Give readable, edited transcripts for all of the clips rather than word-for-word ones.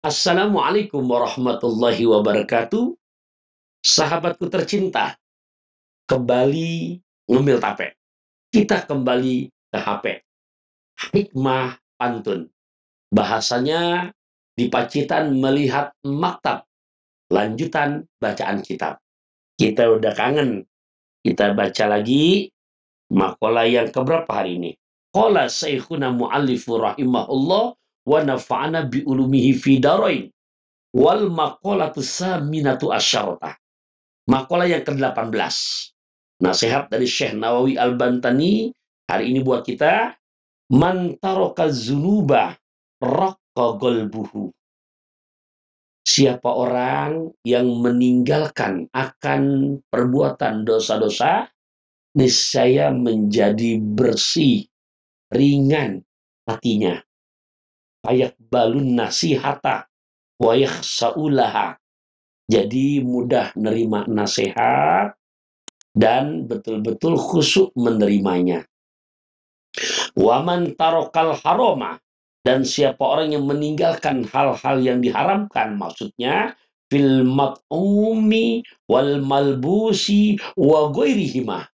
Assalamualaikum warahmatullahi wabarakatuh. Sahabatku tercinta, kembali ngemil tape. Kita kembali ke HP. Hikmah pantun. Bahasanya di Pacitan melihat maktab. Lanjutan bacaan kitab. Kita udah kangen. Kita baca lagi makalah yang keberapa hari ini. Qala Syekhuna Mu'allifu rahimahullah wa nafa'ana bi ulumihi fi darain. Wal maqalatu saminatu asyarata. Makalah yang ke-18. Nasihat dari Syekh Nawawi Al-Bantani hari ini buat kita. Man taraka zunuba raqqa qalbuhu. Siapa orang yang meninggalkan akan perbuatan dosa-dosa, niscaya menjadi bersih, ringan hatinya. Ayak balun nasihata wa yakhsa'ulaha. Jadi mudah nerima nasihat dan betul-betul khusyuk menerimanya. Waman tarokal haroma, dan siapa orang yang meninggalkan hal-hal yang diharamkan, maksudnya fil mat'umi wal malbusi wa ghairihima.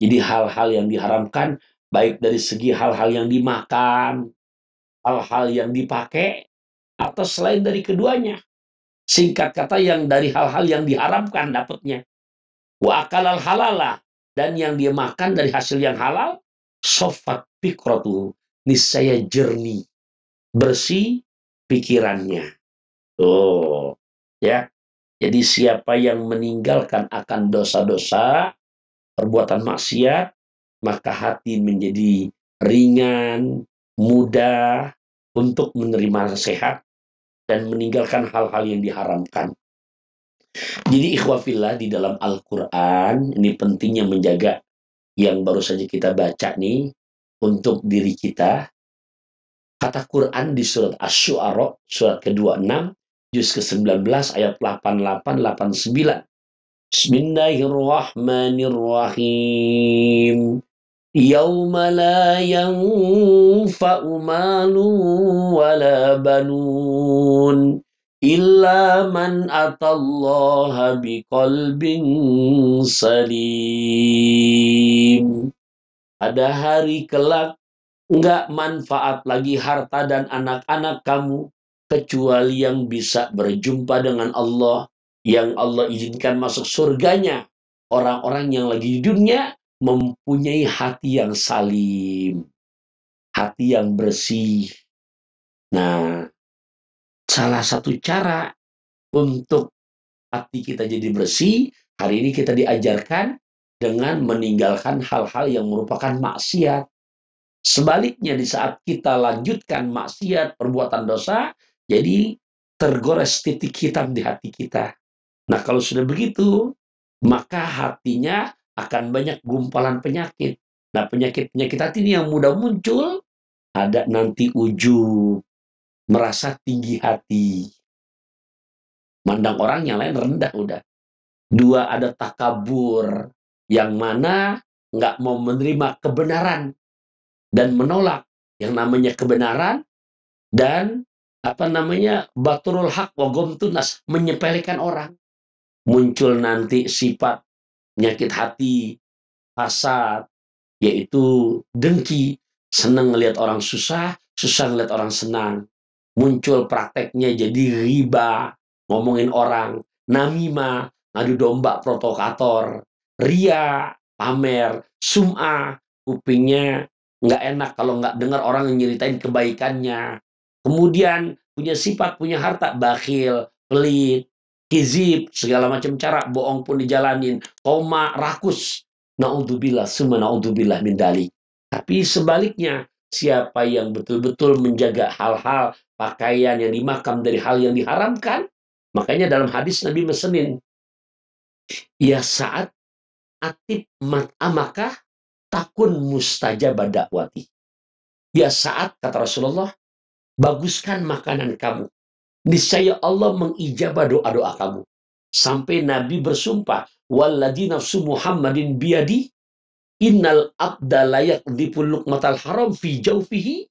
Jadi hal-hal yang diharamkan baik dari segi hal-hal yang dimakan, hal-hal yang dipakai, atau selain dari keduanya. Singkat kata, yang dari hal-hal yang diharamkan dapatnya. Wa akalal halala, dan yang dia makan dari hasil yang halal, sofat fikratu, niscaya jernih, bersih pikirannya. Oh, ya. Jadi siapa yang meninggalkan akan dosa-dosa, perbuatan maksiat, maka hati menjadi ringan, mudah untuk menerima nasihat dan meninggalkan hal-hal yang diharamkan. Jadi ikhwafillah, di dalam Al-Quran ini pentingnya menjaga yang baru saja kita baca nih untuk diri kita. Kata Quran di surat Asy-Syu'ara, surat ke-26, juz ke-19, ayat 88-89. Bismillahirrahmanirrahim. Yauma la yanfa'u malun wala banun illa man atallaha biqalbin salim. Pada hari kelak enggak manfaat lagi harta dan anak-anak kamu, kecuali yang bisa berjumpa dengan Allah, yang Allah izinkan masuk surganya orang-orang yang lagi di dunia mempunyai hati yang salim, hati yang bersih. Nah, salah satu cara untuk hati kita jadi bersih, hari ini kita diajarkan dengan meninggalkan hal-hal yang merupakan maksiat. Sebaliknya, di saat kita lanjutkan maksiat, perbuatan dosa, jadi tergores titik hitam di hati kita. Nah, kalau sudah begitu, maka hatinya akan banyak gumpalan penyakit. Nah, penyakit-penyakit hati ini yang mudah muncul, ada nanti ujub, merasa tinggi hati, mandang orang yang lain rendah udah. Dua, ada takabur, yang mana nggak mau menerima kebenaran dan menolak yang namanya kebenaran, dan baturul haq wa gomtunas, menyepelekan orang. Muncul nanti sifat penyakit hati, hasad, yaitu dengki, senang ngelihat orang susah, susah ngelihat orang senang. Muncul prakteknya jadi riba, ngomongin orang, namimah, ngadu domba, provokator, ria, pamer, sum'ah, kupingnya nggak enak kalau nggak dengar orang yang nyeritain kebaikannya. Kemudian punya sifat, punya harta, bakhil, pelit, kizib, segala macam cara, bohong pun dijalanin, koma, rakus. Na'udzubillah, summa na'udzubillah min dalik. Tapi sebaliknya, siapa yang betul-betul menjaga hal-hal pakaian yang dimakam dari hal yang diharamkan, makanya dalam hadis Nabi mesenin, ya saat atib mat'amakah takun mustajab dakwati. Ya saat, kata Rasulullah, baguskan makanan kamu, niscaya Allah mengijabah doa-doa kamu. Sampai Nabi bersumpah, walladzi nafsu Muhammadin biyadi, innal abda la yaqdhiful luqmatal haram fi jawfihi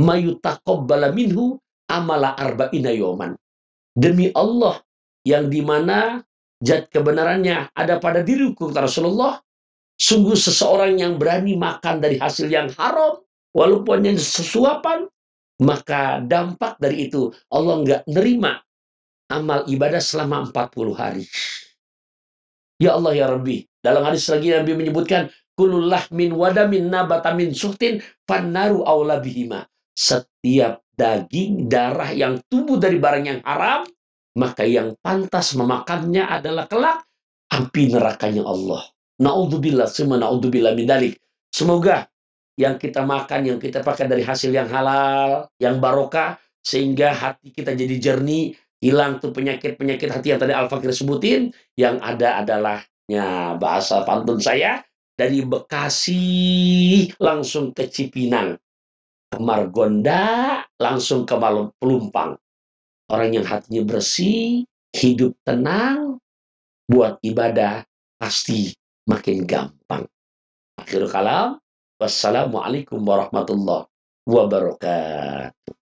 mayutaqabbala minhu amala arba'ina yoman. Demi Allah yang dimana zat kebenarannya ada pada diriku, kata Rasulullah, sungguh seseorang yang berani makan dari hasil yang haram, walaupun yang sesuapan, maka dampak dari itu Allah nggak nerima amal ibadah selama 40 hari. Ya Allah ya Rabbi. Dalam hadis lagi Nabi menyebutkan, kulul lahmin wadamin nabata min suhtin fannaru aula bihima. Setiap daging, darah yang tumbuh dari barang yang haram, maka yang pantas memakannya adalah kelak api nerakanya Allah. Na'udzubillah, semua na'udzubillah min dalik. Semoga yang kita makan, yang kita pakai dari hasil yang halal, yang barokah, sehingga hati kita jadi jernih, hilang tuh penyakit-penyakit hati yang tadi Al-Fakir sebutin. Yang ada adalah, bahasa pantun saya, dari Bekasi langsung ke Cipinang, ke Margonda langsung ke Pelumpang. Orang yang hatinya bersih, hidup tenang, buat ibadah pasti makin gampang. Akhirul kalam, wassalamualaikum warahmatullahi wabarakatuh.